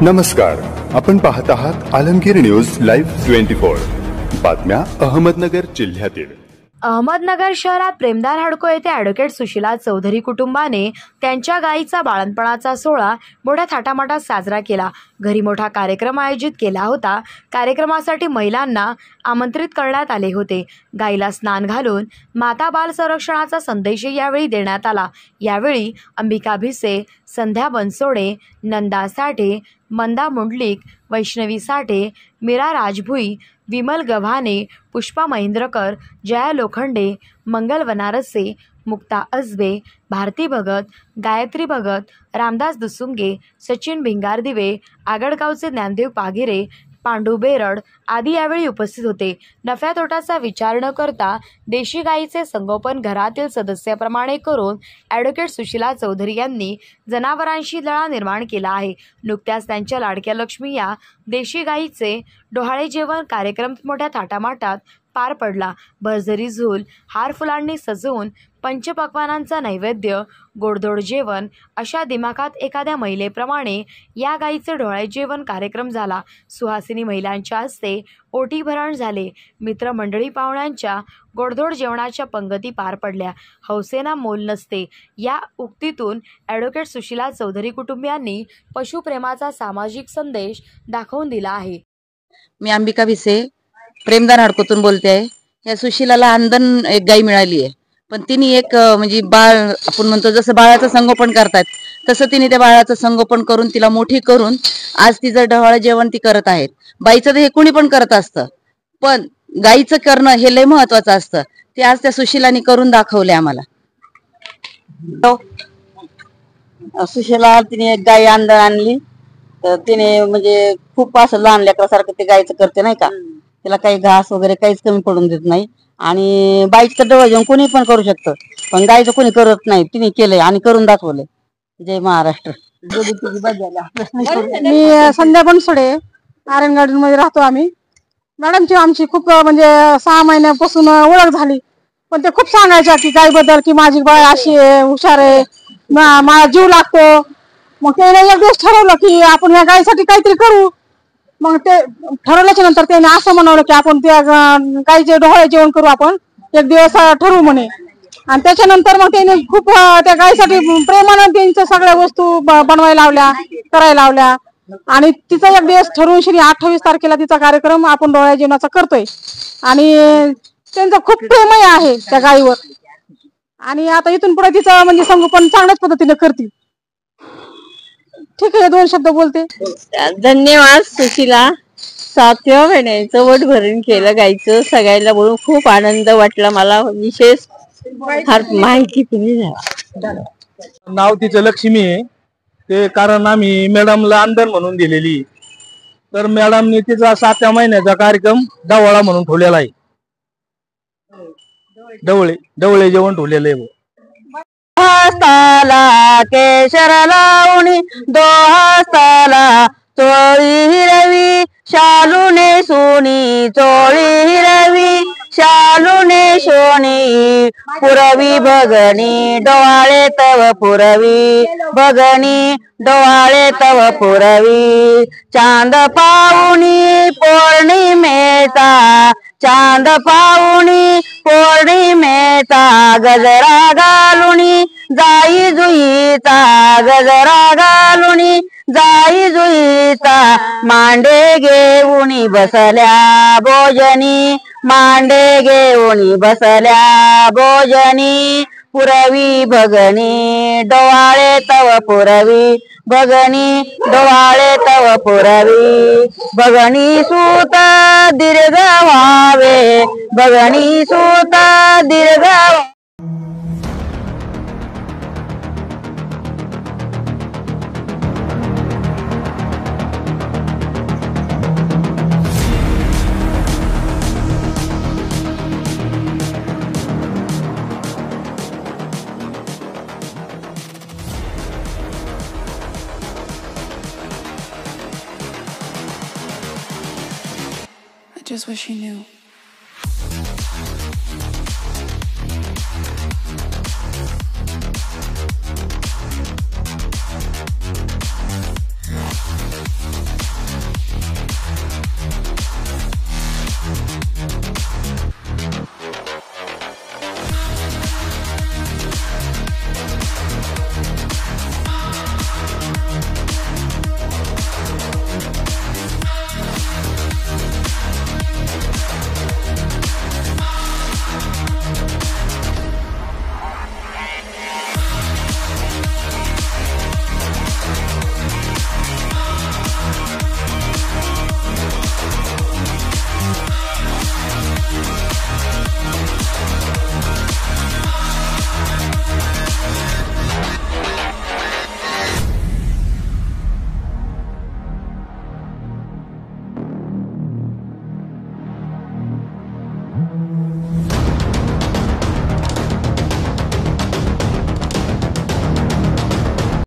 नमस्कार, आपण पाहत आहात आलमगीर न्यूज लाईव्ह 24 बातम्या अहमदनगर जिल्ह्यातील। अहमदनगर शहरात प्रेमदार हडको येथे ॲडव्होकेट सुशीला चौधरी कुटुंबाने त्यांच्या गायीचा बाळंतपणाचा सोहळा मोठ्या थाटामाटात साजरा केला। घरी मोठा कार्यक्रम आयोजित केला होता। कार्यक्रमासाठी महिलांना आमंत्रित करण्यात आले होते। गायीला स्नान घालून माता बाल संरक्षणाचा संदेश यावेळी देण्यात आला। यावेळी अंबिका भिसे, संध्या बनसोडे, नंदा साठे, मंदा मुंडलिक, वैष्णवी साठे, मीरा राजभुई, विमल गव्हाणे, पुष्पा महेंद्रकर, जया लोखंडे, मंगल वनारसे, मुक्ता अजबे, भारती भगत, गायत्री भगत, रामदास दुसुंगे, सचिन भिंगारदिवे, आगडगावचे ज्ञानदेव पागिरे, पांडू बेरड आदी यावेळी उपस्थित होते। नफ्या तोटाचा विचार न करता देशी गायीचे संगोपन घरातील सदस्याप्रमाणे करून ॲडव्होकेट सुशीला चौधरी यांनी जनावरांशी लळा निर्माण केला आहे। नुकत्याच त्यांच्या लाडक्या लक्ष्मी या देशी गायीचे डोहाळे जेवण कार्यक्रम मोठ्या थाटामाटात पार पडला। भरजरी झूल, हार फुलांनी सजवून पंचपक्वानांचा नैवेद्य, गोडधोड जेवण अशा दिमाखात एखाद्या महिलेप्रमाणे या गायीचे डोहाळे जेवण कार्यक्रम झाला। सुहासिनी महिलांच्या हस्ते ओटी भरण झाले। मित्रमंडळी पाहुण्यांच्या गोडधोड जेवणाच्या पंगती पार पडल्या। हौसेना मोल नसते या उक्तीतून ॲडव्होकेट सुशीला चौधरी कुटुंबियांनी पशुप्रेमाचा सामाजिक संदेश दाखवून दिला आहे। मी अंबिका भिसे प्रेमदार हडकोतून बोलते आहे। या सुशीलाला अंधन एक गाय मिळाली आहे, पण तिने एक म्हणजे बाळ, आपण म्हणतो जसं बाळाचं संगोपन करतात तसं तिने त्या बाळाचं संगोपन करून तिला मोठी करून आज तिचं डोहाळे जेवण ती करत आहेत। बाईचं तर हे कुणी पण करत असतं, पण गाईचं करणं हे लय महत्वाचं असतं। ते आज त्या सुशीलाने करून दाखवले आम्हाला। सुशीला तिने एक गाय अंधन आणली, तर तिने म्हणजे खूप असं लहान लेकरासारखं ते गायचं करते नाही का। तिला काही घास वगैरे काहीच कमी पडून देत नाही। आणि बाईचं डोहाळे जेवण कोणी पण करू शकतं, पण गायचं कोणी करत नाही। तिने केलंय आणि करून दाखवलंय। जय महाराष्ट्र। मी संध्या बनसोडे, आर्यन गार्डन मध्ये राहतो आम्ही। मॅडमची आमची खूप म्हणजे 6 महिन्यापासून ओळख झाली, पण ते खूप सांगायच्या की गायबद्दल की माझी बाय अशी आहे, हुशार आहे, मला जीव लागतो। मग त्याने एक दिवस ठरवलं की आपण या गायीसाठी काहीतरी करू। मग ते ठरवल्याच्या नंतर त्याने असं म्हणवलं की आपण त्या गायीचे डोहाळे जेवण करू, आपण एक दिवस ठरवू म्हणे। आणि त्याच्यानंतर मग त्याने खूप त्या गायीसाठी प्रेमानं त्यांच्या सगळ्या वस्तू बनवायला लावल्या, करायला लावल्या। आणि तिचा एक दिवस ठरवून 28 तारखेला तिचा कार्यक्रम आपण डोहाळे जेवणाचा करतोय। आणि त्यांचं खूप प्रेमही आहे त्या गायीवर। आणि आता इथून पुढे तिचं म्हणजे संगोपन चांगल्याच पद्धतीने करतील। ठीक आहे, 2 शब्द बोलते। धन्यवाद सुशीला। 7व्या महिन्याचं वट भरण केलं गायचं, सगळ्याला बोलून खूप आनंद वाटला मला। विशेष फार माहिती तुम्ही द्या। नाव तिचं लक्ष्मी आहे, ते कारण आम्ही मॅडमला अंधन म्हणून दिलेली, तर मॅडमने तिचा 7व्या महिन्याचा कार्यक्रम डवाळा म्हणून ठेवलेला आहे। डवळे जेवण ठेवलेलं आहे। हस्ताला केशर लावणी, 2 हस्ताला चोळी हिरवी, शालूने सोनी चोळी हिरवी, शालूने सोनी पुरवी भगणी, डोहाळे तव पुरवी भगणी, डोहाळे तव पुरवी। चांद पाहुणी पौर्णिमेचा, चांद पाहुणी पौर्णिमेचा, गजरा घालुनी जाई जुईचा, गजरा घालुनी जाई जुईचा, मांडे घेऊनी बसल्या भोजनी, मांडे घेऊनी बसल्या भोजनी, पुरवी भगणी, डोहाळे तव पुरवी भगणी, डोहाळे तव पुरवी। भगणी सूत दीर्घ व्हावे, भगणी सूत दीर्घ। Just wish you knew.